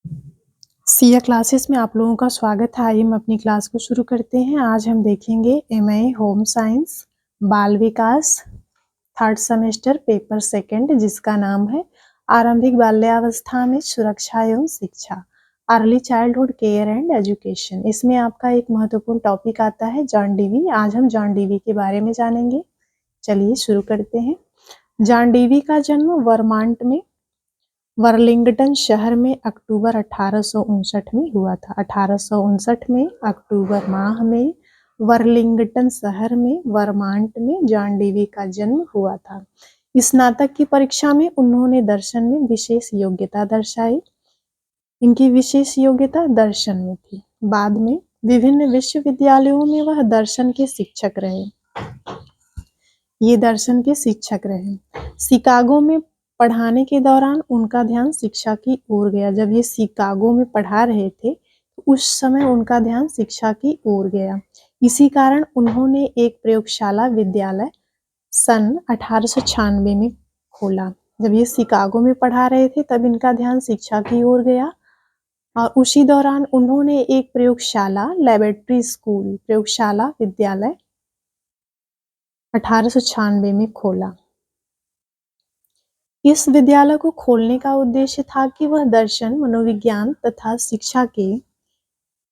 Siya classes में आप लोगों का स्वागत है। आइए हम अपनी क्लास को शुरू करते हैं। आज हम देखेंगे एमए होम साइंस बाल विकास थर्ड सेमेस्टर पेपर सेकंड, जिसका नाम है आरंभिक बाल्यावस्था में सुरक्षा एवं शिक्षा, early childhood care and education. इसमें आपका एक महत्वपूर्ण टॉपिक आता है जॉन डीवी। आज हम जॉन डीवी के बारे में जानेंगे। चलिए शुरू करते हैं। जॉन डीवी का जन्म वर्मांट में वर्लिंगटन शहर में अक्टूबर 1859 में हुआ था। 1859 में अक्टूबर माह में वर्लिंगटन शहर में वर्मांट में जॉन डीवी का जन्म हुआ था। स्नातक की परीक्षा में उन्होंने दर्शन में विशेष योग्यता दर्शाई। इनकी विशेष योग्यता दर्शन में थी। बाद में विभिन्न विश्वविद्यालयों में वह दर्शन के शिक्षक रहे। ये दर्शन के शिक्षक रहे। शिकागो में पढ़ाने के दौरान उनका ध्यान शिक्षा की ओर गया। जब ये शिकागो में पढ़ा रहे थे तो उस समय उनका ध्यान शिक्षा की ओर गया। इसी कारण उन्होंने एक प्रयोगशाला विद्यालय सन 1896 में खोला। जब ये शिकागो में पढ़ा रहे थे तब इनका ध्यान शिक्षा की ओर गया और उसी दौरान उन्होंने एक प्रयोगशाला लैबोरेटरी स्कूल प्रयोगशाला विद्यालय 1896 में खोला। इस विद्यालय को खोलने का उद्देश्य था कि वह दर्शन, मनोविज्ञान तथा शिक्षा के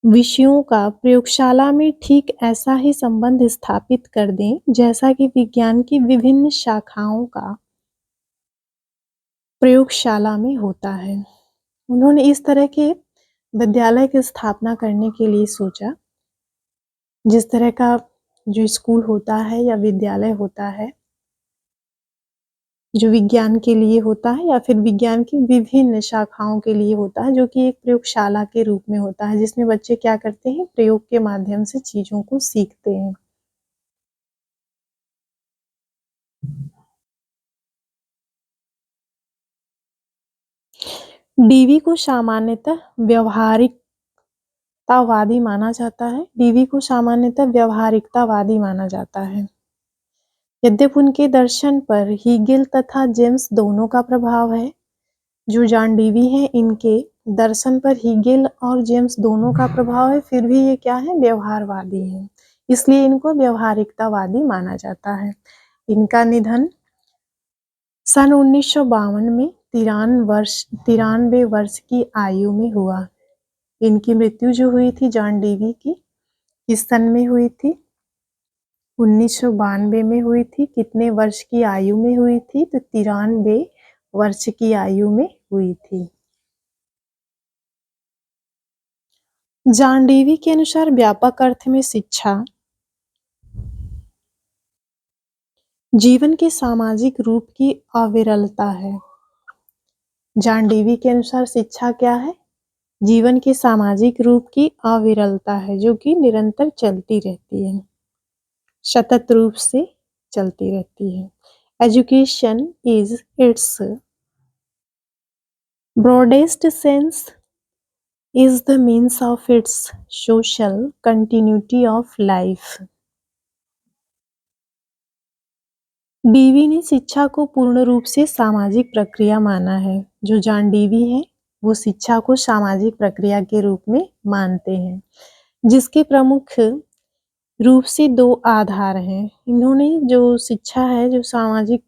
विषयों का प्रयोगशाला में ठीक ऐसा ही संबंध स्थापित कर दें जैसा कि विज्ञान की विभिन्न शाखाओं का प्रयोगशाला में होता है। उन्होंने इस तरह के विद्यालय की स्थापना करने के लिए सोचा, जिस तरह का जो स्कूल होता है या विद्यालय होता है जो विज्ञान के लिए होता है या फिर विज्ञान की विभिन्न शाखाओं के लिए होता है, जो कि एक प्रयोगशाला के रूप में होता है, जिसमें बच्चे क्या करते हैं, प्रयोग के माध्यम से चीजों को सीखते हैं। डीवी को सामान्यतः व्यवहारिकतावादी माना जाता है। डीवी को सामान्यतः व्यवहारिकतावादी माना जाता है। यद्यपि उनके दर्शन पर हीगेल तथा जेम्स दोनों का प्रभाव है। जो जॉन डीवी हैं, इनके दर्शन पर हीगेल और जेम्स दोनों का प्रभाव है, फिर भी ये क्या है, व्यवहारवादी हैं, इसलिए इनको व्यवहारिकतावादी माना जाता है। इनका निधन सन 1952 में 93 वर्ष की आयु में हुआ। इनकी मृत्यु जो हुई थी जॉन डीवी की, किस सन में हुई थी, 1992 में हुई थी। कितने वर्ष की आयु में हुई थी, तो 93 वर्ष की आयु में हुई थी। जॉन डीवी के अनुसार व्यापक अर्थ में शिक्षा जीवन के सामाजिक रूप की अविरलता है। जॉन डीवी के अनुसार शिक्षा क्या है, जीवन के सामाजिक रूप की अविरलता है, जो कि निरंतर चलती रहती है, सतत रूप से चलती रहती है। Education is its broadest sense is the means of its social continuity of life. Dewey ने शिक्षा को पूर्ण रूप से सामाजिक प्रक्रिया माना है। जो जॉन डीवी है वो शिक्षा को सामाजिक प्रक्रिया के रूप में मानते हैं, जिसके प्रमुख रूप से दो आधार हैं। इन्होंने जो शिक्षा है, जो सामाजिक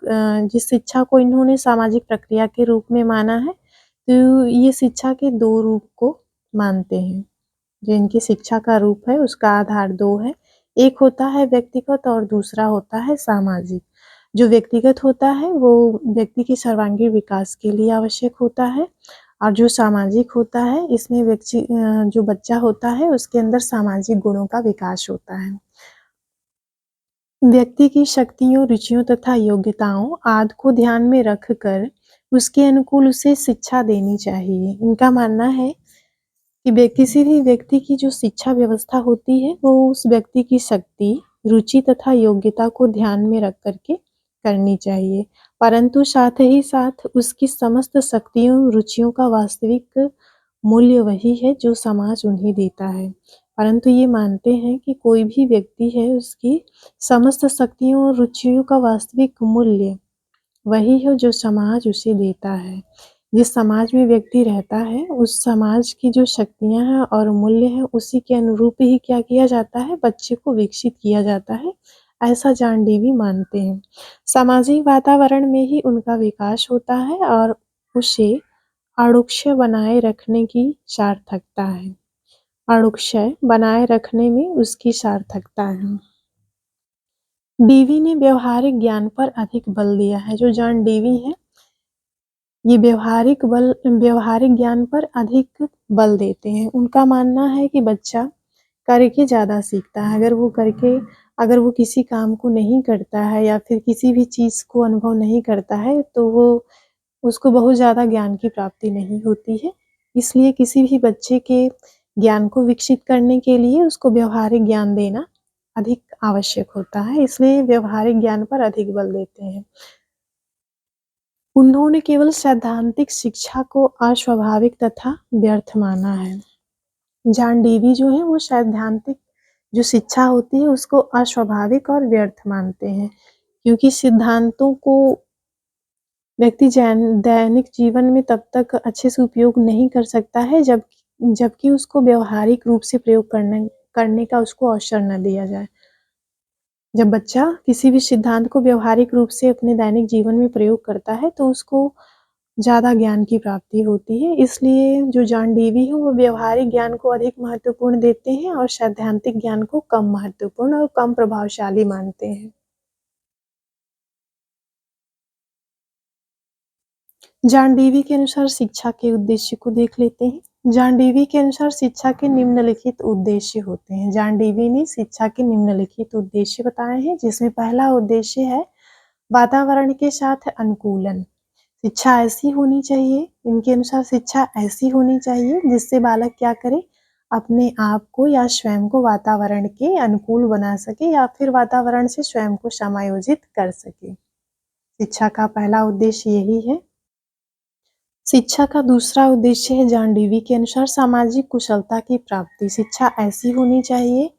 जिस शिक्षा को इन्होंने सामाजिक प्रक्रिया के रूप में माना है, तो ये शिक्षा के दो रूप को मानते हैं। जो इनकी शिक्षा का रूप है उसका आधार दो है, एक होता है व्यक्तिगत और दूसरा होता है सामाजिक। जो व्यक्तिगत होता है वो व्यक्ति के सर्वांगीण विकास के लिए आवश्यक होता है, और जो सामाजिक होता है इसमें जो बच्चा होता है उसके अंदर सामाजिक गुणों का विकास होता है। व्यक्ति की शक्तियों, रुचियों तथा योग्यताओं आदि को ध्यान में रखकर उसके अनुकूल उसे शिक्षा देनी चाहिए। इनका मानना है कि किसी भी व्यक्ति की जो शिक्षा व्यवस्था होती है वो उस व्यक्ति की शक्ति, रुचि तथा योग्यता को ध्यान में रख करके करनी चाहिए, परंतु साथ ही साथ उसकी समस्त शक्तियों, रुचियों का वास्तविक मूल्य वही है जो समाज उन्हें देता है। परंतु ये मानते हैं कि कोई भी व्यक्ति है उसकी समस्त शक्तियों और रुचियों का वास्तविक मूल्य वही है जो समाज उसे देता है। जिस समाज में व्यक्ति रहता है, उस समाज की जो शक्तियाँ हैं और मूल्य हैं, उसी के अनुरूप ही क्या किया जाता है, बच्चे को विकसित किया जाता है, ऐसा जॉन डीवी मानते हैं। सामाजिक वातावरण में ही उनका विकास होता है और उसे अक्षय बनाए रखने की सार्थकता है। अक्षय बनाए रखने में उसकी सार्थकता है। डीवी ने व्यवहारिक ज्ञान पर अधिक बल दिया है। जो जॉन डीवी है, ये व्यवहारिक ज्ञान पर अधिक बल देते हैं। उनका मानना है कि बच्चा करके ज़्यादा सीखता है। अगर वो किसी काम को नहीं करता है या फिर किसी भी चीज़ को अनुभव नहीं करता है, तो वो उसको बहुत ज़्यादा ज्ञान की प्राप्ति नहीं होती है। इसलिए किसी भी बच्चे के ज्ञान को विकसित करने के लिए उसको व्यवहारिक ज्ञान देना अधिक आवश्यक होता है, इसलिए व्यवहारिक ज्ञान पर अधिक बल देते हैं। उन्होंने केवल सैद्धांतिक शिक्षा को अस्वाभाविक तथा व्यर्थ माना है। जॉन डीवी जो है वो सैद्धांतिक जो शिक्षा होती है उसको अस्वाभाविक और व्यर्थ मानते हैं, क्योंकि सिद्धांतों को व्यक्ति दैनिक जीवन में तब तक अच्छे से उपयोग नहीं कर सकता है जबकि उसको व्यवहारिक रूप से प्रयोग करने का उसको अवसर न दिया जाए। जब बच्चा किसी भी सिद्धांत को व्यवहारिक रूप से अपने दैनिक जीवन में प्रयोग करता है, तो उसको ज़्यादा ज्ञान की प्राप्ति होती है। इसलिए जो जॉन डीवी है वो व्यवहारिक ज्ञान को अधिक महत्वपूर्ण देते हैं और सैद्धांतिक ज्ञान को कम महत्वपूर्ण और कम प्रभावशाली मानते हैं। जॉन डीवी के अनुसार शिक्षा के उद्देश्य को देख लेते हैं। जॉन डीवी के अनुसार शिक्षा के निम्नलिखित उद्देश्य होते हैं। जॉन डीवी ने शिक्षा के निम्नलिखित उद्देश्य बताए हैं, जिसमें पहला उद्देश्य है वातावरण के साथ अनुकूलन। शिक्षा ऐसी होनी चाहिए, इनके अनुसार शिक्षा ऐसी होनी चाहिए जिससे बालक क्या करे, अपने आप को या स्वयं को वातावरण के अनुकूल बना सके या फिर वातावरण से स्वयं को समायोजित कर सके। शिक्षा का पहला उद्देश्य यही है। शिक्षा का दूसरा उद्देश्य है जॉन डीवी के अनुसार सामाजिक कुशलता की प्राप्ति। शिक्षा ऐसी होनी चाहिए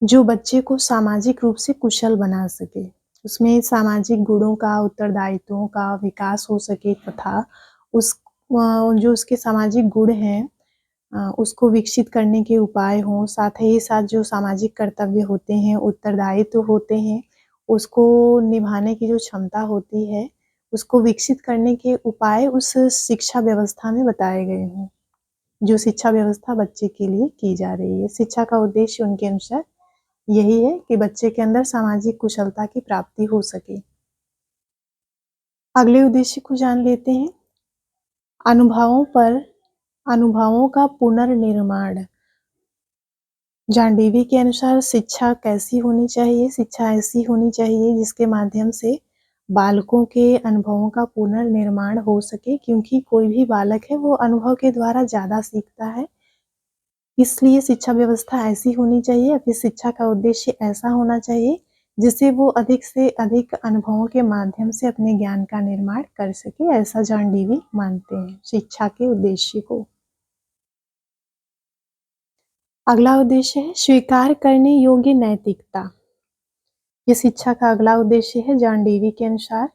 जो बच्चे को सामाजिक रूप से कुशल बना सके। उसमें सामाजिक गुणों का, उत्तरदायित्वों का विकास हो सके तथा जो उसके सामाजिक गुण हैं उसको विकसित करने के उपाय हों। साथ ही साथ जो सामाजिक कर्तव्य होते हैं, उत्तरदायित्व होते हैं, उसको निभाने की जो क्षमता होती है, उसको विकसित करने के उपाय उस शिक्षा व्यवस्था में बताए गए हों, जो शिक्षा व्यवस्था बच्चे के लिए की जा रही है। शिक्षा का उद्देश्य उनके अनुसार यही है कि बच्चे के अंदर सामाजिक कुशलता की प्राप्ति हो सके। अगले उद्देश्य को जान लेते हैं। अनुभवों का पुनर्निर्माण। जॉन डीवी के अनुसार शिक्षा कैसी होनी चाहिए? शिक्षा ऐसी होनी चाहिए जिसके माध्यम से बालकों के अनुभवों का पुनर्निर्माण हो सके, क्योंकि कोई भी बालक है वो अनुभव के द्वारा ज़्यादा सीखता है। इसलिए शिक्षा व्यवस्था ऐसी होनी चाहिए या फिर शिक्षा का उद्देश्य ऐसा होना चाहिए जिससे वो अधिक से अधिक अनुभवों के माध्यम से अपने ज्ञान का निर्माण कर सके, ऐसा जॉन डीवी मानते हैं शिक्षा के उद्देश्य को। अगला उद्देश्य है स्वीकार करने योग्य नैतिकता। ये शिक्षा का अगला उद्देश्य है जॉन डीवी के अनुसार।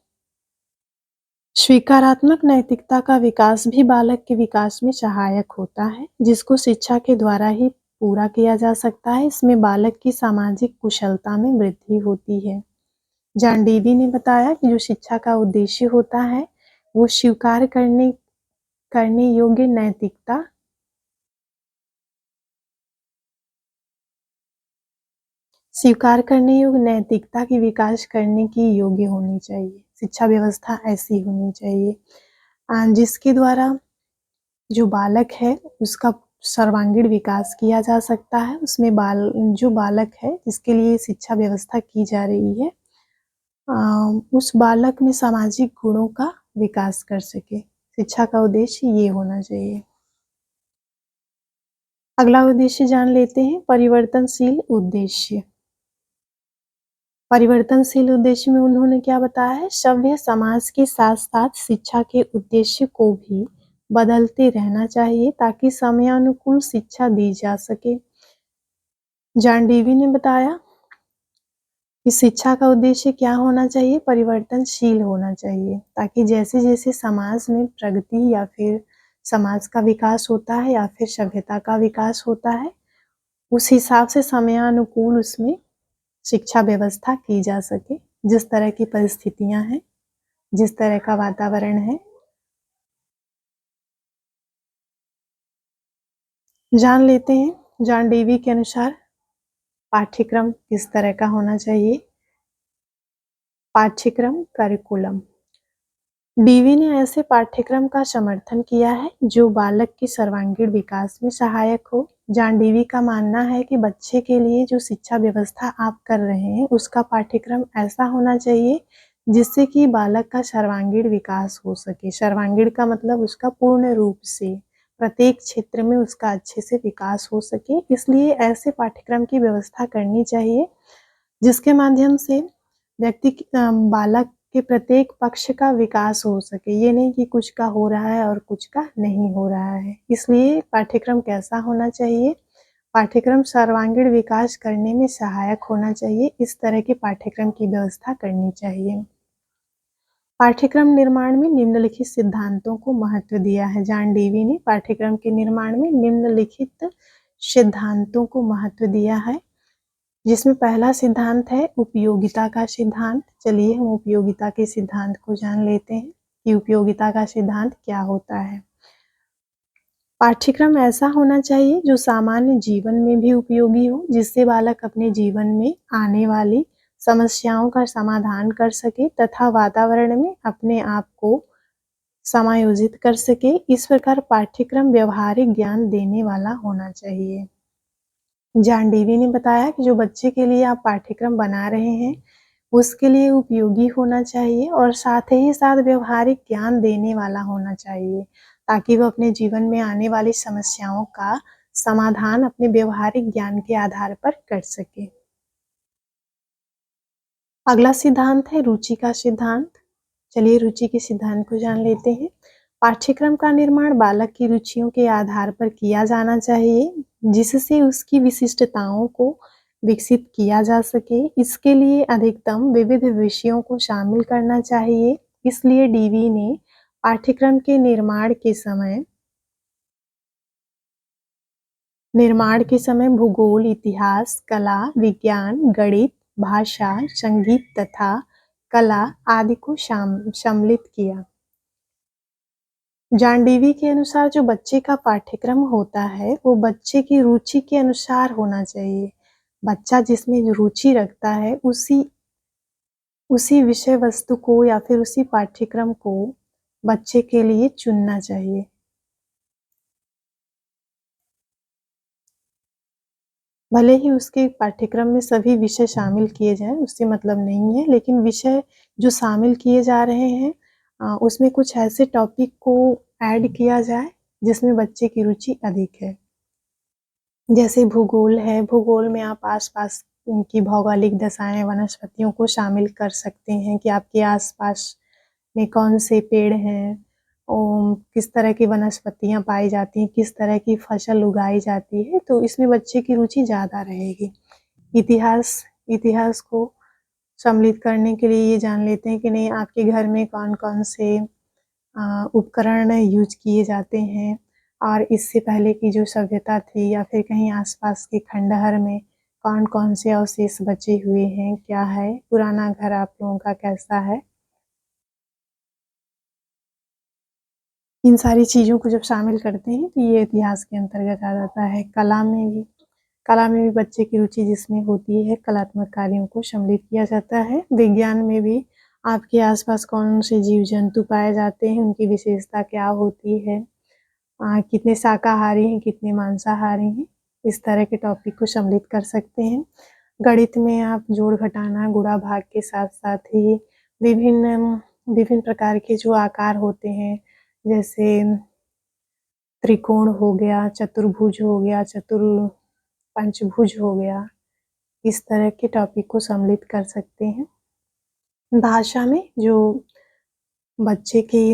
स्वीकारात्मक नैतिकता का विकास भी बालक के विकास में सहायक होता है, जिसको शिक्षा के द्वारा ही पूरा किया जा सकता है। इसमें बालक की सामाजिक कुशलता में वृद्धि होती है। जॉन डीवी ने बताया कि जो शिक्षा का उद्देश्य होता है वो स्वीकार करने योग्य नैतिकता स्वीकार करने योग्य नैतिकता की विकास करने की योग्य होनी चाहिए। शिक्षा व्यवस्था ऐसी होनी चाहिए जिसके द्वारा जो बालक है उसका सर्वांगीण विकास किया जा सकता है। उसमें जो बालक है जिसके लिए शिक्षा व्यवस्था की जा रही है उस बालक में सामाजिक गुणों का विकास कर सके। शिक्षा का उद्देश्य ये होना चाहिए। अगला उद्देश्य जान लेते हैं, परिवर्तनशील उद्देश्य। परिवर्तनशील उद्देश्य में उन्होंने क्या बताया है, सभ्य समाज के साथ साथ शिक्षा के उद्देश्य को भी बदलते रहना चाहिए ताकि समयानुकूल शिक्षा दी जा सके। जॉन डीवी ने बताया इस शिक्षा का उद्देश्य क्या होना चाहिए? परिवर्तनशील होना चाहिए, ताकि जैसे-जैसे समाज में प्रगति या फिर समाज का विकास होता है या फिर सभ्यता का विकास होता है, उस हिसाब से समयानुकूल उसमें शिक्षा व्यवस्था की जा सके। जिस तरह की परिस्थितियाँ हैं, जिस तरह का वातावरण है। जान लेते हैं, जॉन डेवी के अनुसार पाठ्यक्रम किस तरह का होना चाहिए। पाठ्यक्रम करिकुलम। डीवी ने ऐसे पाठ्यक्रम का समर्थन किया है जो बालक के सर्वांगीण विकास में सहायक हो। जॉन डेवी का मानना है कि बच्चे के लिए जो शिक्षा व्यवस्था आप कर रहे हैं, उसका पाठ्यक्रम ऐसा होना चाहिए जिससे कि बालक का सर्वांगीण विकास हो सके। सर्वांगीण का मतलब उसका पूर्ण रूप से प्रत्येक क्षेत्र में उसका अच्छे से विकास हो सके। इसलिए ऐसे पाठ्यक्रम की व्यवस्था करनी चाहिए जिसके माध्यम से बालक के प्रत्येक पक्ष का विकास हो सके। ये नहीं कि कुछ का हो रहा है और कुछ का नहीं हो रहा है। इसलिए पाठ्यक्रम कैसा होना चाहिए? पाठ्यक्रम सर्वांगीण विकास करने में सहायक होना चाहिए। इस तरह के पाठ्यक्रम की व्यवस्था करनी चाहिए। पाठ्यक्रम निर्माण में निम्नलिखित सिद्धांतों को महत्व दिया है। जॉन डेवी ने पाठ्यक्रम के निर्माण में निम्नलिखित सिद्धांतों को महत्व दिया है, जिसमें पहला सिद्धांत है उपयोगिता का सिद्धांत। चलिए हम उपयोगिता के सिद्धांत को जान लेते हैं कि उपयोगिता का सिद्धांत क्या होता है। पाठ्यक्रम ऐसा होना चाहिए जो सामान्य जीवन में भी उपयोगी हो, जिससे बालक अपने जीवन में आने वाली समस्याओं का समाधान कर सके तथा वातावरण में अपने आप को समायोजित कर सके। इस प्रकार पाठ्यक्रम व्यवहारिक ज्ञान देने वाला होना चाहिए। जॉन डेवी ने बताया कि जो बच्चे के लिए आप पाठ्यक्रम बना रहे हैं, उसके लिए उपयोगी होना चाहिए और साथ ही साथ व्यवहारिक ज्ञान देने वाला होना चाहिए, ताकि वो अपने जीवन में आने वाली समस्याओं का समाधान अपने व्यवहारिक ज्ञान के आधार पर कर सके। अगला सिद्धांत है रुचि का सिद्धांत। चलिए रुचि के सिद्धांत को जान लेते हैं। पाठ्यक्रम का निर्माण बालक की रुचियों के आधार पर किया जाना चाहिए, जिससे उसकी विशिष्टताओं को विकसित किया जा सके। इसके लिए अधिकतम विविध विषयों को शामिल करना चाहिए। इसलिए डीवी ने पाठ्यक्रम के निर्माण के समय भूगोल, इतिहास, कला, विज्ञान, गणित, भाषा, संगीत तथा कला आदि को सम्मिलित किया। जॉन डेवी के अनुसार जो बच्चे का पाठ्यक्रम होता है, वो बच्चे की रुचि के अनुसार होना चाहिए। बच्चा जिसमें रुचि रखता है, उसी विषय वस्तु को या फिर उसी पाठ्यक्रम को बच्चे के लिए चुनना चाहिए। भले ही उसके पाठ्यक्रम में सभी विषय शामिल किए जाएँ, उससे मतलब नहीं है, लेकिन विषय जो शामिल किए जा रहे हैं उसमें कुछ ऐसे टॉपिक को ऐड किया जाए जिसमें बच्चे की रुचि अधिक है। जैसे भूगोल है, भूगोल में आप आस-पास की भौगोलिक दशाएँ, वनस्पतियों को शामिल कर सकते हैं कि आपके आस-पास में कौन से पेड़ हैं, किस तरह की वनस्पतियाँ पाई जाती हैं, किस तरह की फसल उगाई जाती है, तो इसमें बच्चे की रुचि ज़्यादा रहेगी। इतिहास को सम्मिलित करने के लिए ये जान लेते हैं कि नहीं आपके घर में कौन-कौन से उपकरण यूज़ किए जाते हैं और इससे पहले की जो सभ्यता थी या फिर कहीं आस-पास के खंडहर में कौन-कौन से अवशेष बचे हुए हैं, क्या है, पुराना घर आप लोगों का कैसा है। इन सारी चीज़ों को जब शामिल करते हैं तो ये इतिहास के अंतर्गत आ जाता है। कला में भी बच्चे की रुचि जिसमें होती है, कलात्मक कार्यों को सम्मिलित किया जाता है। विज्ञान में भी आपके आस-पास कौन से जीव-जंतु पाए जाते हैं, उनकी विशेषता क्या होती है, कितने शाकाहारी हैं, कितने मांसाहारी हैं, इस तरह के टॉपिक को सम्मिलित कर सकते हैं। गणित में आप जोड़-घटाना, गुणा-भाग के साथ-साथ ही विभिन्न प्रकार के जो आकार होते हैं, जैसे त्रिकोण हो गया, चतुर्भुज हो गया, पंचभुज हो गया, इस तरह के टॉपिक को सम्मिलित कर सकते हैं। भाषा में जो बच्चे की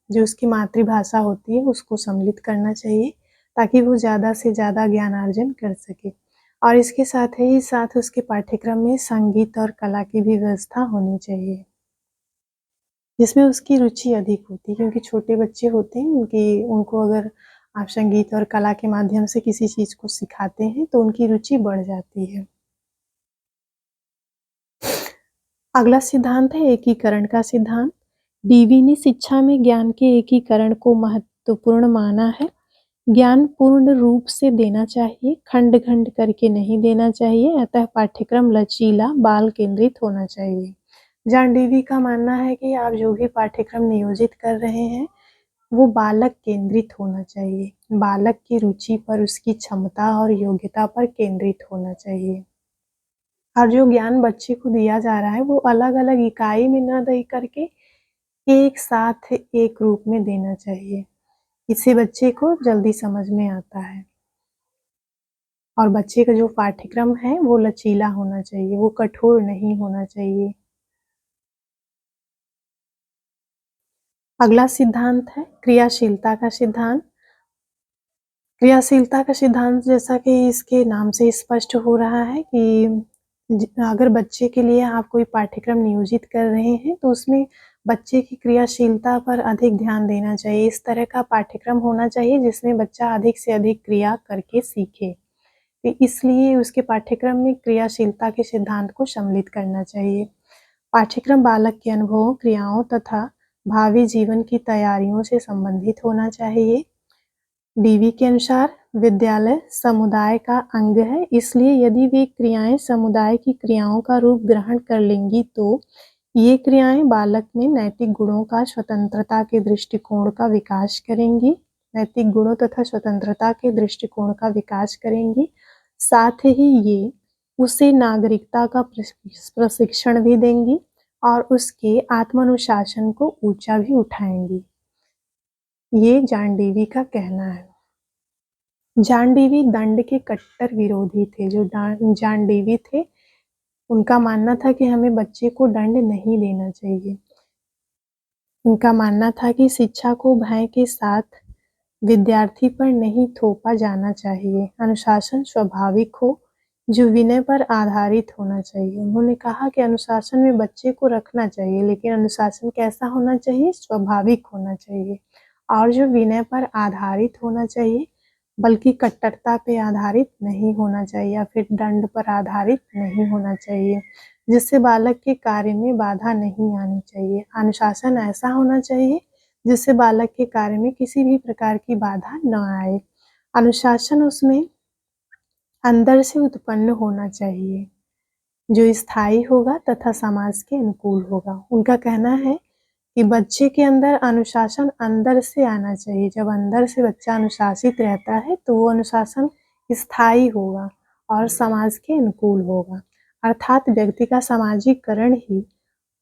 जो उसकी मातृभाषा होती है, उसको सम्मिलित करना चाहिए, ताकि वो ज़्यादा से ज़्यादा ज्ञानार्जन कर सके। और इसके साथ ही साथ उसके पाठ्यक्रम में संगीत और कला की भी व्यवस्था होनी चाहिए, जिसमें उसकी रुचि अधिक होती है, क्योंकि छोटे बच्चे होते हैं उनको अगर आप संगीत और कला के माध्यम से किसी चीज़ को सिखाते हैं तो उनकी रुचि बढ़ जाती है। अगला सिद्धांत है एकीकरण का सिद्धांत। डीवी ने शिक्षा में ज्ञान के एकीकरण को महत्वपूर्ण माना है। ज्ञान पूर्ण रूप से देना चाहिए, खंड-खंड करके नहीं देना चाहिए, अतः पाठ्यक्रम लचीला, बाल केंद्रित होना चाहिए। जॉन डीवी का मानना है कि आप जो भी पाठ्यक्रम नियोजित कर रहे हैं, वो बालक केंद्रित होना चाहिए। बालक की रुचि पर, उसकी क्षमता और योग्यता पर केंद्रित होना चाहिए। और जो ज्ञान बच्चे को दिया जा रहा है, वो अलग-अलग इकाई में ना दे करके एक साथ एक रूप में देना चाहिए। इससे बच्चे को जल्दी समझ में आता है। और बच्चे का जो पाठ्यक्रम है वो लचीला होना चाहिए, वो कठोर नहीं होना चाहिए। अगला सिद्धांत है क्रियाशीलता का सिद्धांत। क्रियाशीलता का सिद्धांत, जैसा कि इसके नाम से स्पष्ट हो रहा है कि अगर बच्चे के लिए आप कोई पाठ्यक्रम नियोजित कर रहे हैं तो उसमें बच्चे की क्रियाशीलता पर अधिक ध्यान देना चाहिए। इस तरह का पाठ्यक्रम होना चाहिए जिसमें बच्चा अधिक से अधिक क्रिया करके सीखे। तो इसलिए उसके पाठ्यक्रम में क्रियाशीलता के सिद्धांत को सम्मिलित करना चाहिए। पाठ्यक्रम बालक के अनुभवों, क्रियाओं तथा भावी जीवन की तैयारियों से संबंधित होना चाहिए। डीवी के अनुसार विद्यालय समुदाय का अंग है, इसलिए यदि वे क्रियाएं समुदाय की क्रियाओं का रूप ग्रहण कर लेंगी तो ये क्रियाएं बालक में नैतिक गुणों का, स्वतंत्रता के दृष्टिकोण का विकास करेंगी। नैतिक गुणों तथा स्वतंत्रता के दृष्टिकोण का विकास करेंगी। साथ ही ये उसे नागरिकता का प्रशिक्षण भी देंगी और उसके आत्मानुशासन को ऊंचा भी उठाएंगी। ये जॉन डीवी का कहना है। जॉन डीवी दंड के कट्टर विरोधी थे। जो जॉन डीवी थे, उनका मानना था कि हमें बच्चे को दंड नहीं देना चाहिए। उनका मानना था कि शिक्षा को भय के साथ विद्यार्थी पर नहीं थोपा जाना चाहिए। अनुशासन स्वाभाविक हो, जो विनय पर आधारित होना चाहिए। उन्होंने कहा कि अनुशासन में बच्चे को रखना चाहिए, लेकिन अनुशासन कैसा होना चाहिए? स्वाभाविक होना चाहिए और जो विनय पर आधारित होना चाहिए, बल्कि कट्टरता पे आधारित नहीं होना चाहिए या फिर दंड पर आधारित नहीं होना चाहिए, जिससे बालक के कार्य में बाधा नहीं आनी चाहिए। अनुशासन ऐसा होना चाहिए जिससे बालक के कार्य में किसी भी प्रकार की बाधा न आए। अनुशासन उसमें अंदर से उत्पन्न होना चाहिए, जो स्थायी होगा तथा समाज के अनुकूल होगा। उनका कहना है कि बच्चे के अंदर अनुशासन अंदर से आना चाहिए। जब अंदर से बच्चा अनुशासित रहता है तो वो अनुशासन स्थायी होगा और समाज के अनुकूल होगा। अर्थात व्यक्ति का सामाजिकरण ही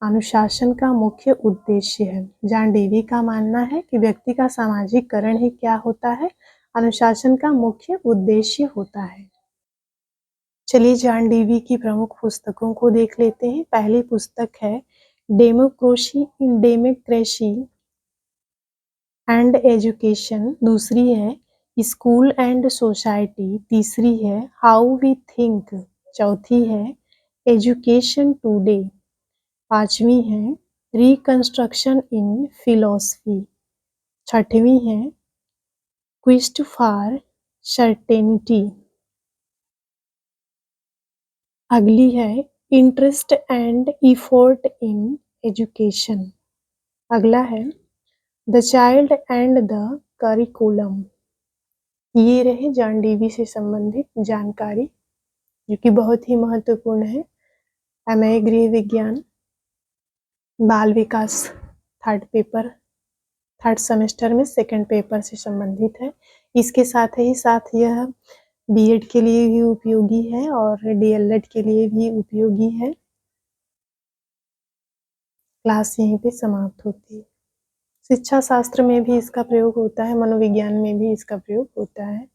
अनुशासन का मुख्य उद्देश्य है। जॉन डीवी का मानना है कि व्यक्ति का सामाजिकरण ही क्या होता है? अनुशासन का मुख्य उद्देश्य होता है। चलिए जॉन डीवी की प्रमुख पुस्तकों को देख लेते हैं। पहली पुस्तक है डेमोक्रेसी एंड एजुकेशन। दूसरी है स्कूल एंड सोसाइटी। तीसरी है हाउ वी थिंक। चौथी है एजुकेशन टुडे। पांचवी है रिकंस्ट्रक्शन इन फिलॉसफी। छठवीं है क्वेस्ट फॉर सर्टेनिटी। अगली है interest and effort in education. अगला है the child and the curriculum. ये रहे जॉन डीवी से संबंधित जानकारी, जो कि बहुत ही महत्वपूर्ण है। एमए गृह विज्ञान बाल विकास थर्ड सेमेस्टर में सेकंड पेपर से संबंधित है। इसके साथ ही साथ यह बीएड के लिए भी उपयोगी है और डीएलएड के लिए भी उपयोगी है। क्लास यहीं पे समाप्त होती है। शिक्षा शास्त्र में भी इसका प्रयोग होता है, मनोविज्ञान में भी इसका प्रयोग होता है।